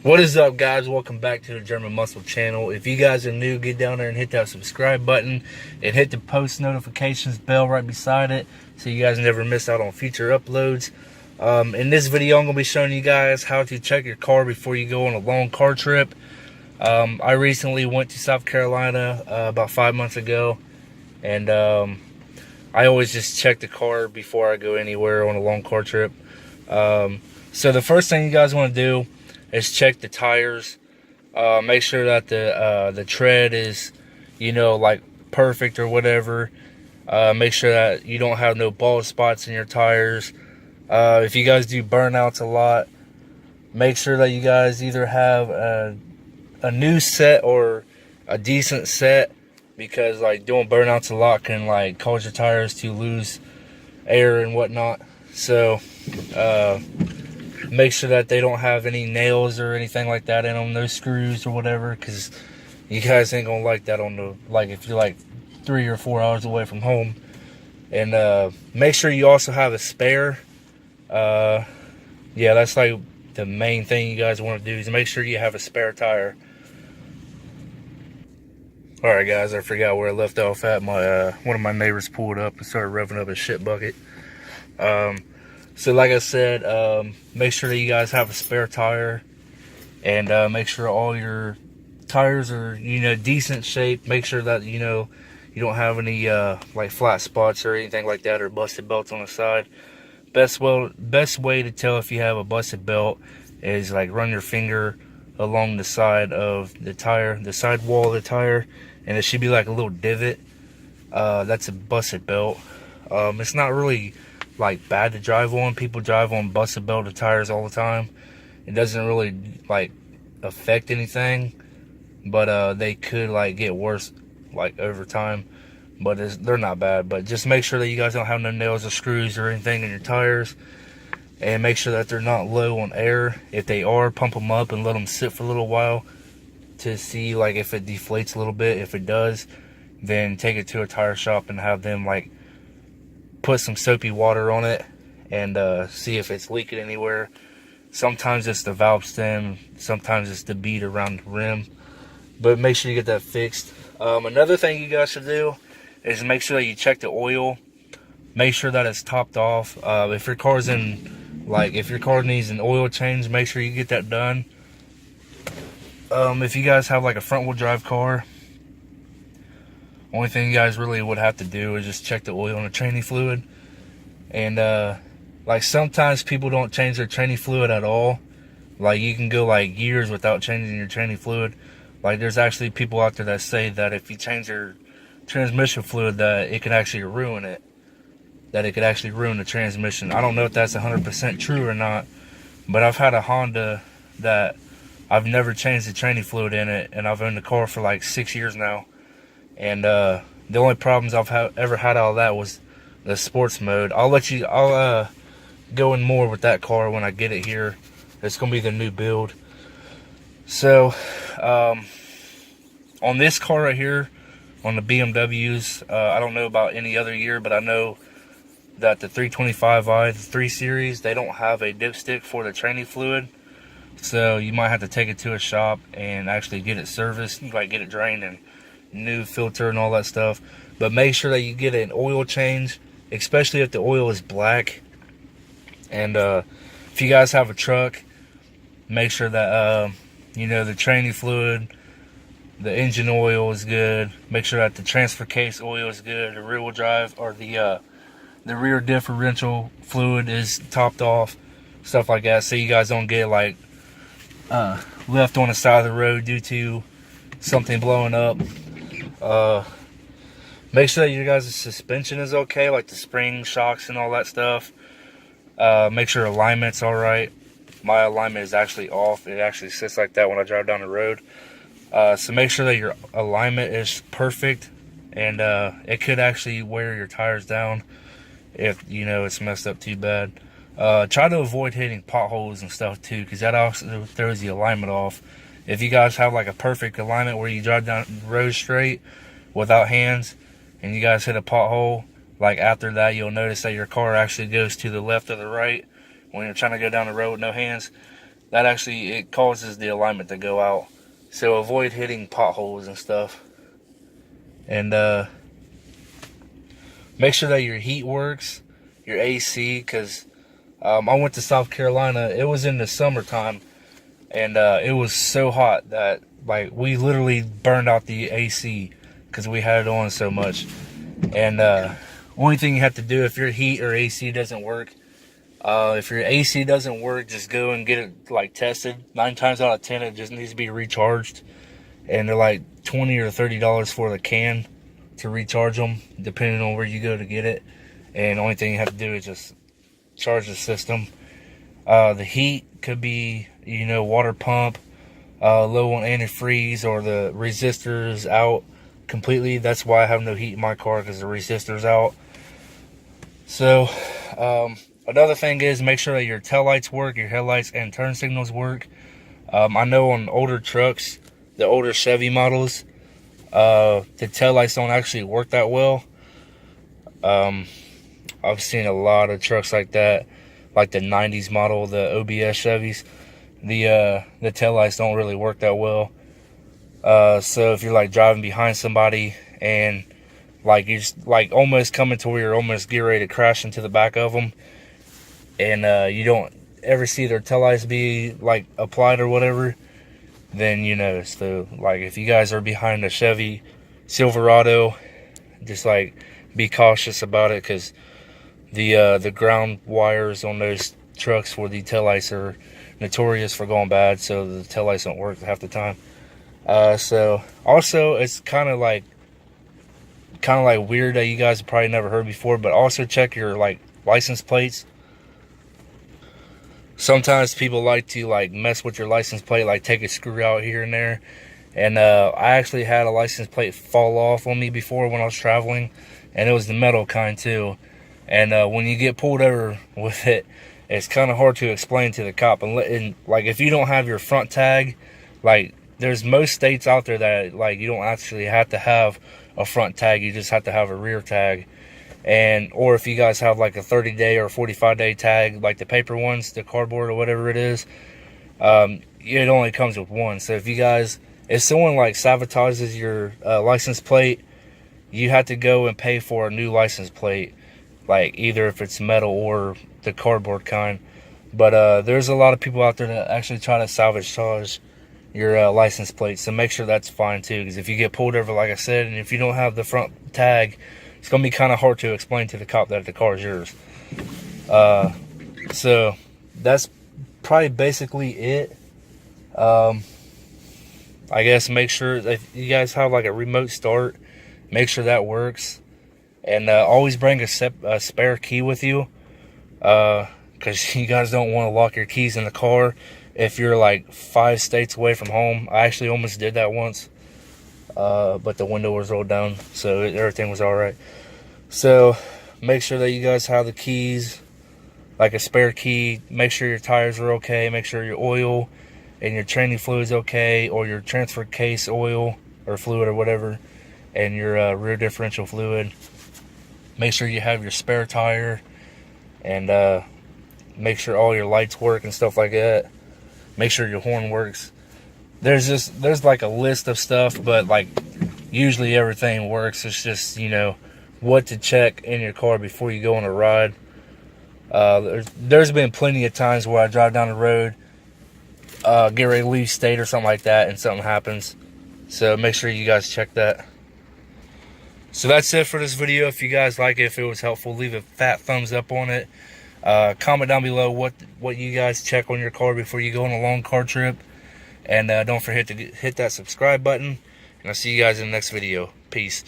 What is up, guys? Welcome back to the German Muscle channel. If you guys are new, get down there and hit that subscribe button and hit the post notifications bell right beside it so you guys never miss out on future uploads. In this video, I'm going to be showing you guys how to check your car before you go on a long car trip. I recently went to South Carolina about 5 months ago, and I always just check the car before I go anywhere on a long car trip. So the first thing you guys want to do is check the tires. Make sure that the tread is, like perfect or whatever. Make sure that you don't have no bald spots in your tires. If you guys do burnouts a lot, make sure that you guys either have a new set or a decent set, because like doing burnouts a lot can like cause your tires to lose air and whatnot. So make sure that they don't have any nails or anything like that in them, no screws or whatever, because you guys ain't gonna like that on the, like, if you're like 3 or 4 hours away from home. And make sure you also have a spare. Yeah, that's like the main thing you guys want to do, is make sure you have a spare tire. Alright guys, I forgot where I left off at. My one of my neighbors pulled up and started revving up his shit bucket. So like I said, make sure that you guys have a spare tire, and make sure all your tires are, decent shape. Make sure that, you don't have any like flat spots or anything like that, or busted belts on the side. Best way to tell if you have a busted belt is like run your finger along the side of the tire, the side wall of the tire, and it should be like a little divot. That's a busted belt. It's not really like bad to drive on. People drive on busted belted tires all the time. It doesn't really like affect anything, but they could like get worse like over time. But they're not bad. But just make sure that you guys don't have no nails or screws or anything in your tires, and make sure that they're not low on air. If they are, pump them up and let them sit for a little while to see like if it deflates a little bit. If it does, then take it to a tire shop and have them like put some soapy water on it and see if it's leaking anywhere. Sometimes it's the valve stem, sometimes it's the bead around the rim, but make sure you get that fixed. Another thing you guys should do is make sure that you check the oil. Make sure that it's topped off. If your car needs an oil change, make sure you get that done. If you guys have like a front wheel drive car, only thing you guys really would have to do is just check the oil and the training fluid. And like sometimes people don't change their training fluid at all. Like you can go like years without changing your training fluid. Like there's actually people out there that say that if you change your transmission fluid, that it could actually ruin it. That it could actually ruin the transmission. I don't know if that's 100% true or not, but I've had a Honda that I've never changed the training fluid in it, and I've owned the car for like 6 years now. And the only problems I've ever had out of that was the sports mode. I'll go in more with that car when I get it here. It's gonna be the new build. So on this car right here, on the BMWs, I don't know about any other year, but I know that the 325i, the 3 Series, they don't have a dipstick for the training fluid. So you might have to take it to a shop and actually get it serviced, like get it drained and new filter and all that stuff. But make sure that you get an oil change, especially if the oil is black. And if you guys have a truck, make sure that the training fluid, the engine oil is good. Make sure that the transfer case oil is good, the rear wheel drive or the rear differential fluid is topped off, stuff like that, so you guys don't get like left on the side of the road due to something blowing up. Make sure that your guys' suspension is okay, like the spring shocks and all that stuff. Make sure alignment's alright. My alignment is actually off. It actually sits like that when I drive down the road. So make sure that your alignment is perfect, and it could actually wear your tires down if it's messed up too bad. Try to avoid hitting potholes and stuff too, because that also throws the alignment off. If you guys have like a perfect alignment where you drive down the road straight without hands, and you guys hit a pothole, like after that you'll notice that your car actually goes to the left or the right when you're trying to go down the road with no hands. that actually, it causes the alignment to go out. So avoid hitting potholes and stuff. And make sure that your heat works, your AC, because I went to South Carolina. It was in the summertime, and it was so hot that like we literally burned out the AC because we had it on so much. And only thing you have to do if your heat or AC doesn't work, if your AC doesn't work, just go and get it like tested. 9 times out of 10, it just needs to be recharged, and they're like $20 or $30 for the can to recharge them, depending on where you go to get it. And the only thing you have to do is just charge the system. The heat could be, you know, water pump, low on antifreeze, or the resistor's out completely. That's why I have no heat in my car, because the resistor's out. So another thing is, make sure that your taillights work, your headlights and turn signals work. I know on older trucks, the older Chevy models, the taillights don't actually work that well. I've seen a lot of trucks like that, like the 90s model, the OBS Chevys. The taillights don't really work that well. So if you're like driving behind somebody and like you're just like almost coming to where you're almost getting ready to crash into the back of them, and you don't ever see their taillights be like applied or whatever, then you know. So like if you guys are behind a Chevy Silverado, just like be cautious about it, because the ground wires on those trucks for the taillights are notorious for going bad, so the taillights don't work half the time. So also, it's kind of like weird that you guys have probably never heard before, but also check your like license plates. Sometimes people like to like mess with your license plate, like take a screw out here and there. And I actually had a license plate fall off on me before when I was traveling, and it was the metal kind too. And when you get pulled over with it, it's kind of hard to explain to the cop. And like if you don't have your front tag, like there's most states out there that like you don't actually have to have a front tag, you just have to have a rear tag. And or if you guys have like a 30-day or 45-day tag, like the paper ones, the cardboard or whatever it is, it only comes with one. So if someone like sabotages your license plate, you have to go and pay for a new license plate, like either if it's metal or the cardboard kind. But there's a lot of people out there that actually try to salvage charge your license plate, so make sure that's fine too, because if you get pulled over, like I said, and if you don't have the front tag, it's going to be kind of hard to explain to the cop that the car is yours. So that's probably basically it. I guess make sure if you guys have like a remote start, make sure that works. And always bring a spare key with you, because you guys don't want to lock your keys in the car if you're like 5 states away from home. I actually almost did that once, but the window was rolled down, so everything was all right. So make sure that you guys have the keys, like a spare key. Make sure your tires are okay. Make sure your oil and your training fluid's okay, or your transfer case oil or fluid or whatever, and your rear differential fluid. Make sure you have your spare tire, and make sure all your lights work and stuff like that. Make sure your horn works. There's like a list of stuff, but like usually everything works. It's just, you know, what to check in your car before you go on a ride. There's been plenty of times where I drive down the road, get ready to leave state or something like that, and something happens. So make sure you guys check that. So that's it for this video. If you guys like it, if it was helpful, leave a fat thumbs up on it. Comment down below what you guys check on your car before you go on a long car trip. And don't forget to hit that subscribe button. And I'll see you guys in the next video. Peace.